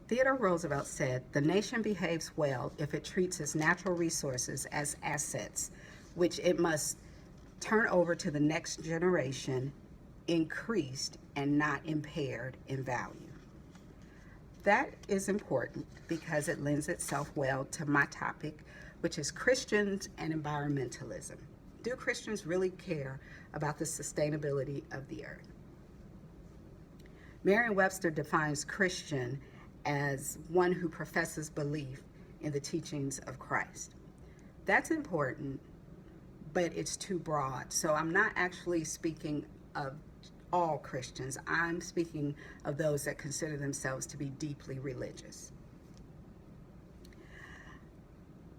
Theodore Roosevelt said, "The nation behaves well if it treats its natural resources as assets, which it must turn over to the next generation, increased and not impaired in value." That is important because it lends itself well to my topic, which is Christians and environmentalism. Do Christians really care about the sustainability of the earth? Merriam-Webster defines Christian as one who professes belief in the teachings of Christ. That's important, but it's too broad. So I'm not actually speaking of all Christians. I'm speaking of those that consider themselves to be deeply religious.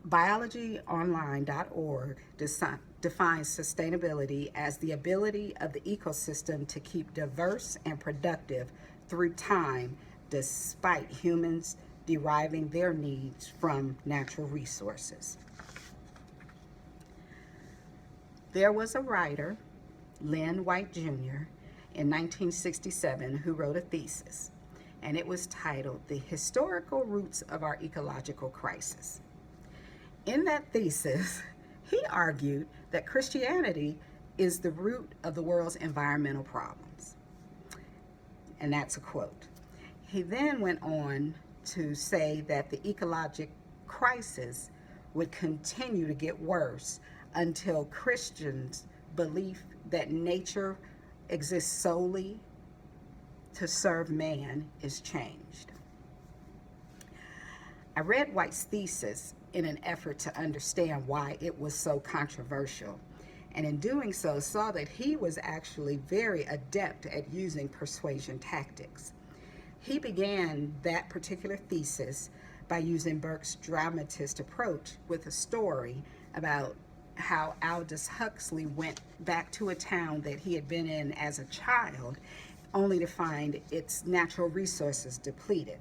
Biologyonline.org defines sustainability as the ability of the ecosystem to keep diverse and productive through time despite humans deriving their needs from natural resources. There was a writer, Lynn White Jr., in 1967 who wrote a thesis, and it was titled "The Historical Roots of Our Ecological Crisis." In that thesis, he argued that Christianity is the root of the world's environmental problems. And that's a quote. He then went on to say that the ecologic crisis would continue to get worse until Christians' belief that nature exists solely to serve man is changed. I read White's thesis in an effort to understand why it was so controversial, and in doing so saw that he was actually very adept at using persuasion tactics. He began that particular thesis by using Burke's dramatist approach with a story about how Aldous Huxley went back to a town that he had been in as a child, only to find its natural resources depleted.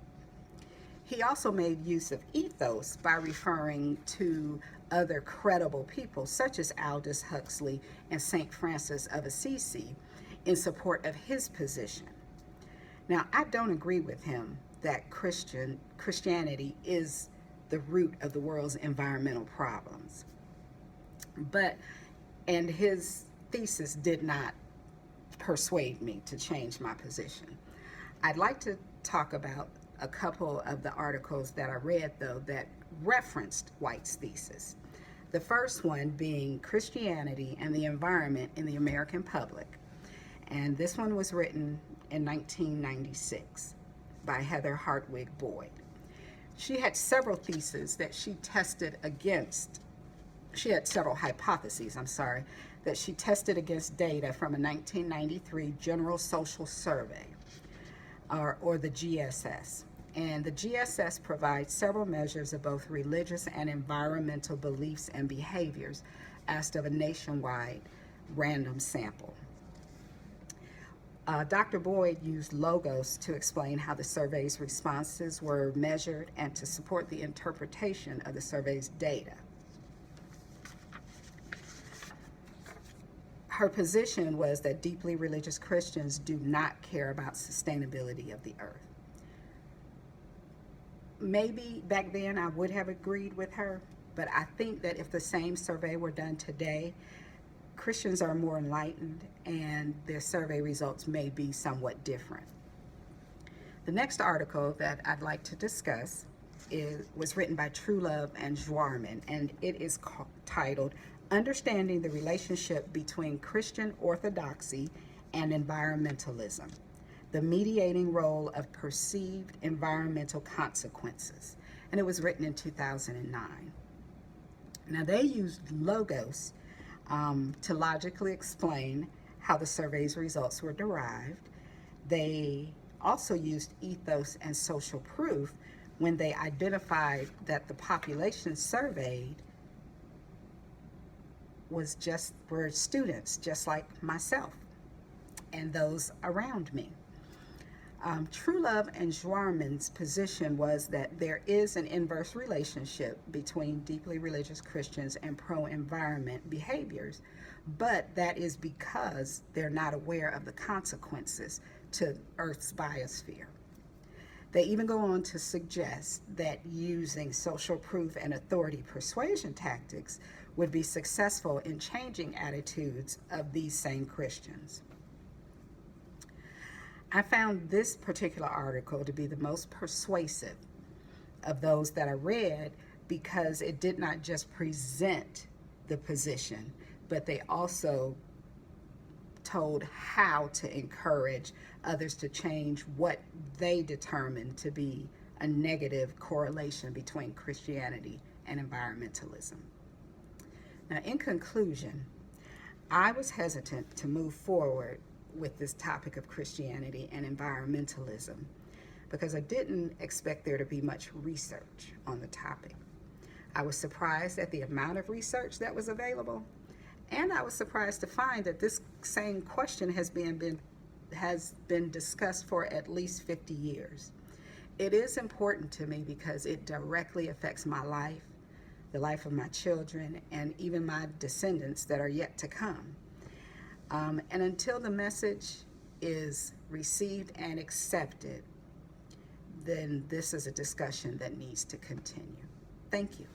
He also made use of ethos by referring to other credible people, such as Aldous Huxley and St. Francis of Assisi, in support of his position. Now, I don't agree with him that Christianity is the root of the world's environmental problems. And his thesis did not persuade me to change my position. I'd like to talk about a couple of the articles that I read, though, that referenced White's thesis. The first one being Christianity and the Environment in the American Public. And this one was written in 1996 by Heather Hartwig Boyd. She had several theses that she tested against, she had several hypotheses, that she tested against data from a 1993 General Social Survey, or the GSS. And the GSS provides several measures of both religious and environmental beliefs and behaviors asked of a nationwide random sample. Dr. Boyd used logos to explain how the survey's responses were measured and to support the interpretation of the survey's data. Her position was that deeply religious Christians do not care about sustainability of the earth. Maybe back then I would have agreed with her, but I think that if the same survey were done today, Christians are more enlightened and their survey results may be somewhat different. The next article that I'd like to discuss was written by Truelove and Schwarman, and it is titled "Understanding the Relationship Between Christian Orthodoxy and Environmentalism, the Mediating Role of Perceived Environmental Consequences," and it was written in 2009. Now, they used logos to logically explain how the survey's results were derived. They also used ethos and social proof when they identified that the population surveyed were students just like myself and those around me. Truelove and Schwarman's position was that there is an inverse relationship between deeply religious Christians and pro-environment behaviors, but that is because they're not aware of the consequences to Earth's biosphere. They even go on to suggest that using social proof and authority persuasion tactics would be successful in changing attitudes of these same Christians. I found this particular article to be the most persuasive of those that I read because it did not just present the position, but they also told how to encourage others to change what they determined to be a negative correlation between Christianity and environmentalism. Now, in conclusion, I was hesitant to move forward with this topic of Christianity and environmentalism because I didn't expect there to be much research on the topic. I was surprised at the amount of research that was available, and I was surprised to find that this same question has been discussed for at least 50 years. It is important to me because it directly affects my life, the life of my children, and even my descendants that are yet to come. And until the message is received and accepted, then this is a discussion that needs to continue. Thank you.